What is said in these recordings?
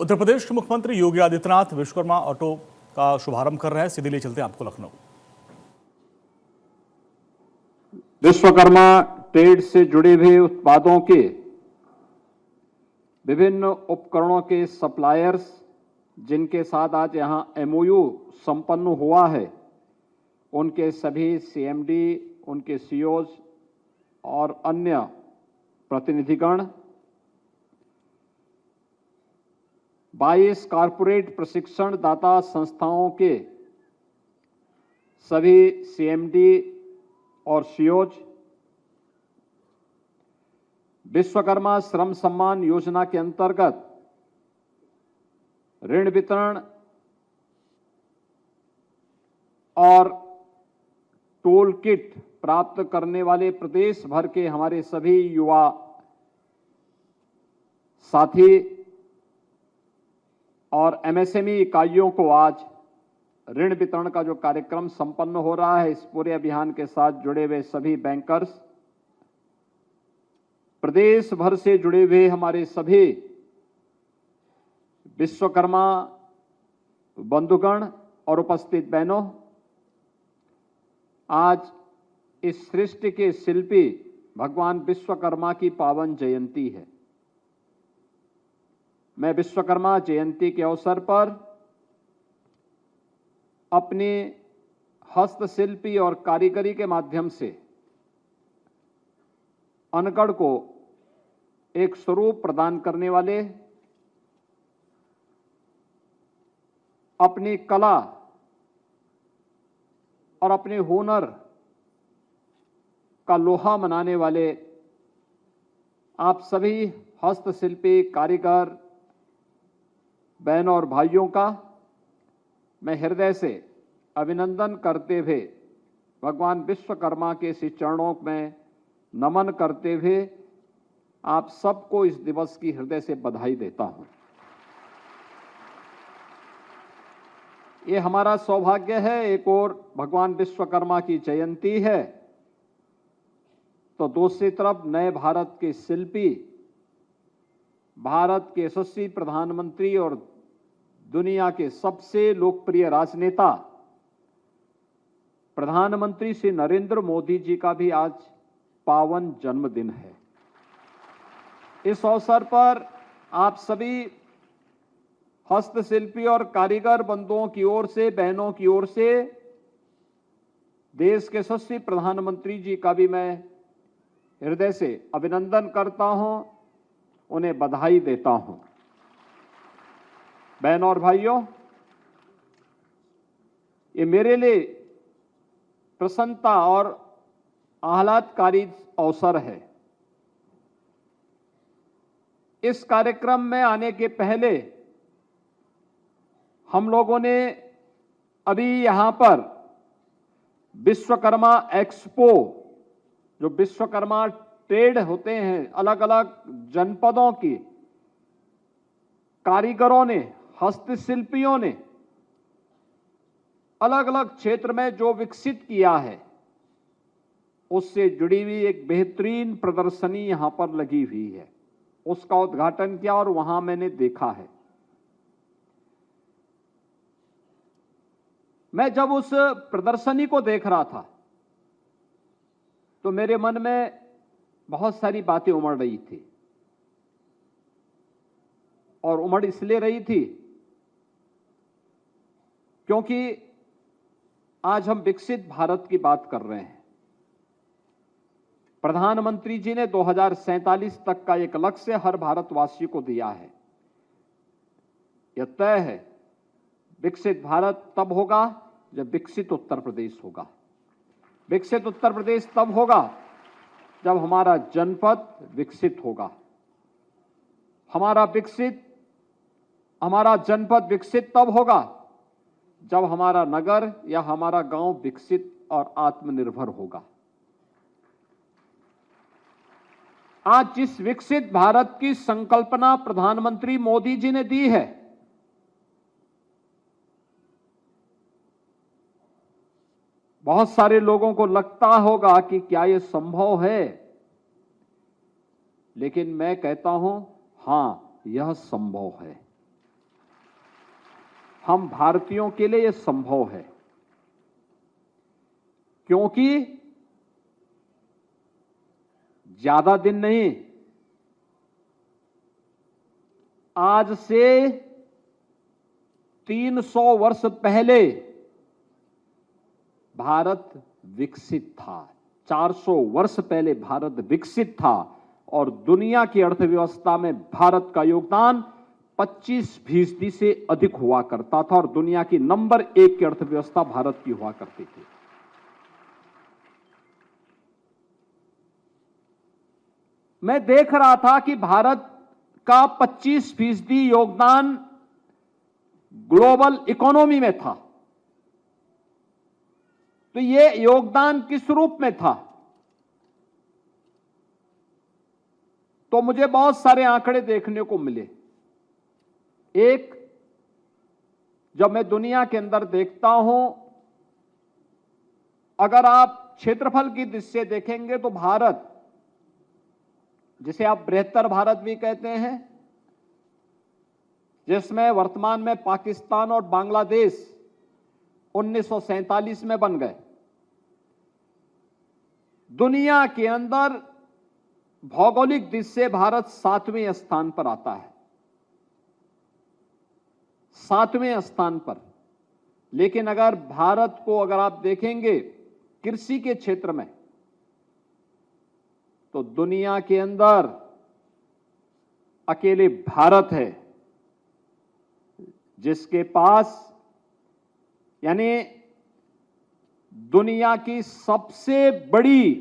उत्तर प्रदेश के मुख्यमंत्री योगी आदित्यनाथ विश्वकर्मा ऑटो का शुभारंभ कर रहे हैं। सीधे ले चलते हैं आपको लखनऊ। विश्वकर्मा ट्रेड से जुड़े हुए उत्पादों के विभिन्न उपकरणों के सप्लायर्स जिनके साथ आज यहां एमओयू संपन्न हुआ है, उनके सभी सीएमडी, उनके सीईओज और अन्य प्रतिनिधिगण, 22 कारपोरेट प्रशिक्षण दाता संस्थाओं के सभी सीएमडी और सीईओज, विश्वकर्मा श्रम सम्मान योजना के अंतर्गत ऋण वितरण और टूल किट प्राप्त करने वाले प्रदेश भर के हमारे सभी युवा साथी और एमएसएमई इकाइयों को आज ऋण वितरण का जो कार्यक्रम संपन्न हो रहा है, इस पूरे अभियान के साथ जुड़े हुए सभी बैंकर्स, प्रदेश भर से जुड़े हुए हमारे सभी विश्वकर्मा बंधुगण और उपस्थित बहनों, आज इस सृष्टि के शिल्पी भगवान विश्वकर्मा की पावन जयंती है। मैं विश्वकर्मा जयंती के अवसर पर अपने हस्तशिल्पी और कारीगरी के माध्यम से अनगढ़ को एक स्वरूप प्रदान करने वाले, अपनी कला और अपने हुनर का लोहा मनाने वाले आप सभी हस्तशिल्पी कारीगर बहनों और भाइयों का मैं हृदय से अभिनंदन करते हुए भगवान विश्वकर्मा के श्री चरणों में नमन करते हुए आप सबको इस दिवस की हृदय से बधाई देता हूं। ये हमारा सौभाग्य है, एक और भगवान विश्वकर्मा की जयंती है तो दूसरी तरफ नए भारत के शिल्पी, भारत के यशस्वी प्रधानमंत्री और दुनिया के सबसे लोकप्रिय राजनेता प्रधानमंत्री श्री नरेंद्र मोदी जी का भी आज पावन जन्मदिन है। इस अवसर पर आप सभी हस्तशिल्पी और कारीगर बंधुओं की ओर से, बहनों की ओर से देश के यशस्वी प्रधानमंत्री जी का भी मैं हृदय से अभिनंदन करता हूं, उन्हें बधाई देता हूं। बहनों और भाइयों, ये मेरे लिए प्रसन्नता और आह्लादकारी अवसर है। इस कार्यक्रम में आने के पहले हम लोगों ने अभी यहां पर विश्वकर्मा एक्सपो, जो विश्वकर्मा ट्रेड होते हैं, अलग अलग जनपदों की कारीगरों ने, हस्तशिल्पियों ने अलग अलग क्षेत्र में जो विकसित किया है, उससे जुड़ी हुई एक बेहतरीन प्रदर्शनी यहां पर लगी हुई है। उसका उद्घाटन किया और वहां मैंने देखा है। मैं जब उस प्रदर्शनी को देख रहा था तो मेरे मन में बहुत सारी बातें उमड़ रही थी, और उमड़ इसलिए रही थी क्योंकि आज हम विकसित भारत की बात कर रहे हैं। प्रधानमंत्री जी ने 2047 तक का एक लक्ष्य हर भारतवासी को दिया है। यह तय है, विकसित भारत तब होगा जब विकसित उत्तर प्रदेश होगा। विकसित उत्तर प्रदेश तब होगा जब हमारा जनपद विकसित होगा। हमारा जनपद विकसित तब होगा जब हमारा नगर या हमारा गांव विकसित और आत्मनिर्भर होगा। आज जिस विकसित भारत की संकल्पना प्रधानमंत्री मोदी जी ने दी है, बहुत सारे लोगों को लगता होगा कि क्या यह संभव है, लेकिन मैं कहता हूं हां, यह संभव है। हम भारतीयों के लिए यह संभव है, क्योंकि ज्यादा दिन नहीं, आज से 300 वर्ष पहले भारत विकसित था। 400 वर्ष पहले भारत विकसित था और दुनिया की अर्थव्यवस्था में भारत का योगदान 25% से अधिक हुआ करता था और दुनिया की नंबर 1 की अर्थव्यवस्था भारत की हुआ करती थी। मैं देख रहा था कि भारत का 25% योगदान ग्लोबल इकोनॉमी में था। तो यह योगदान किस रूप में था? तो मुझे बहुत सारे आंकड़े देखने को मिले। एक, जब मैं दुनिया के अंदर देखता हूं, अगर आप क्षेत्रफल की दृष्टि से देखेंगे तो भारत, जिसे आप बृहत्तर भारत भी कहते हैं, जिसमें वर्तमान में पाकिस्तान और बांग्लादेश 1947 में बन गए, दुनिया के अंदर भौगोलिक दृष्टि से भारत 7वें स्थान पर आता है, 7वें स्थान पर। लेकिन अगर भारत को अगर आप देखेंगे कृषि के क्षेत्र में, तो दुनिया के अंदर अकेले भारत है जिसके पास, यानी दुनिया की सबसे बड़ी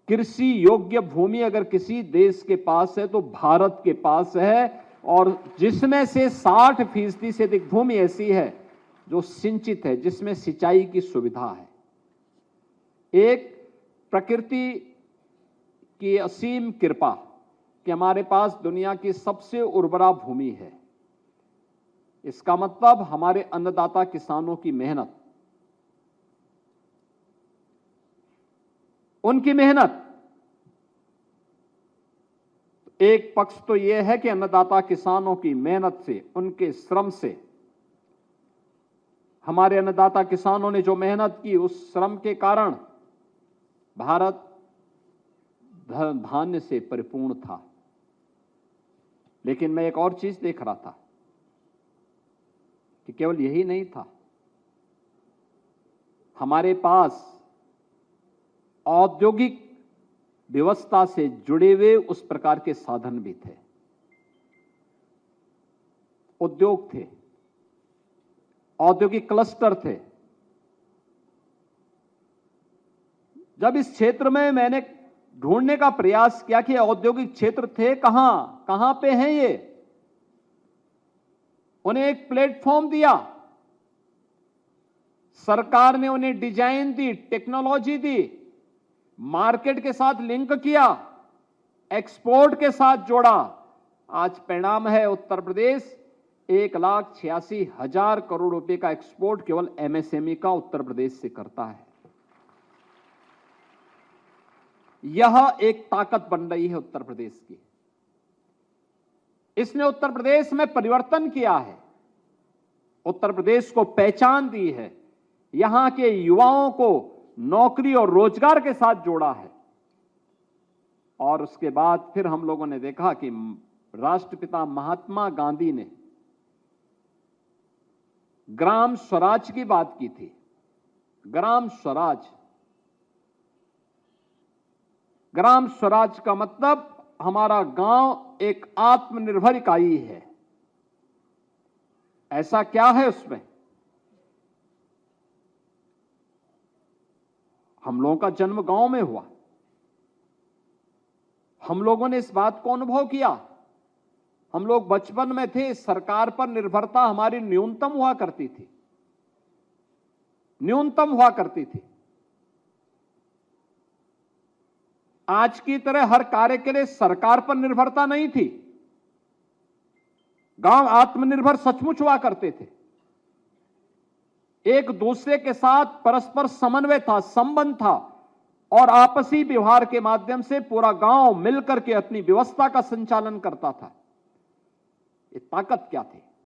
कृषि योग्य भूमि अगर किसी देश के पास है तो भारत के पास है, और जिसमें से 60% से अधिक भूमि ऐसी है जो सिंचित है, जिसमें सिंचाई की सुविधा है। एक प्रकृति की असीम कृपा कि हमारे पास दुनिया की सबसे उर्वरा भूमि है। इसका मतलब हमारे अन्नदाता किसानों की मेहनत, उनकी मेहनत। एक पक्ष तो यह है कि अन्नदाता किसानों की मेहनत से, उनके श्रम से, हमारे अन्नदाता किसानों ने जो मेहनत की, उस श्रम के कारण भारत धान्य से परिपूर्ण था। लेकिन मैं एक और चीज देख रहा था कि केवल यही नहीं था, हमारे पास औद्योगिक व्यवस्था से जुड़े हुए उस प्रकार के साधन भी थे, उद्योग थे, औद्योगिक क्लस्टर थे। जब इस क्षेत्र में मैंने ढूंढने का प्रयास किया कि औद्योगिक क्षेत्र थे कहां पे हैं ये, उन्हें एक प्लेटफॉर्म दिया, सरकार ने उन्हें डिजाइन दी, टेक्नोलॉजी दी, मार्केट के साथ लिंक किया, एक्सपोर्ट के साथ जोड़ा। आज परिणाम है उत्तर प्रदेश 1,86,000 करोड़ रुपए का एक्सपोर्ट केवल एमएसएमई का उत्तर प्रदेश से करता है। यह एक ताकत बन रही है उत्तर प्रदेश की। इसने उत्तर प्रदेश में परिवर्तन किया है, उत्तर प्रदेश को पहचान दी है, यहां के युवाओं को नौकरी और रोजगार के साथ जोड़ा है। और उसके बाद फिर हम लोगों ने देखा कि राष्ट्रपिता महात्मा गांधी ने ग्राम स्वराज की बात की थी। ग्राम स्वराज, ग्राम स्वराज का मतलब हमारा गांव एक आत्मनिर्भर इकाई है। ऐसा क्या है उसमें? हम लोगों का जन्म गांव में हुआ, हम लोगों ने इस बात को अनुभव किया। हम लोग बचपन में थे, सरकार पर निर्भरता हमारी न्यूनतम हुआ करती थी, न्यूनतम हुआ करती थी। आज की तरह हर कार्य के लिए सरकार पर निर्भरता नहीं थी। गांव आत्मनिर्भर सचमुच हुआ करते थे। एक दूसरे के साथ परस्पर समन्वय था, संबंध था, और आपसी व्यवहार के माध्यम से पूरा गांव मिलकर के अपनी व्यवस्था का संचालन करता था। ये ताकत क्या थी?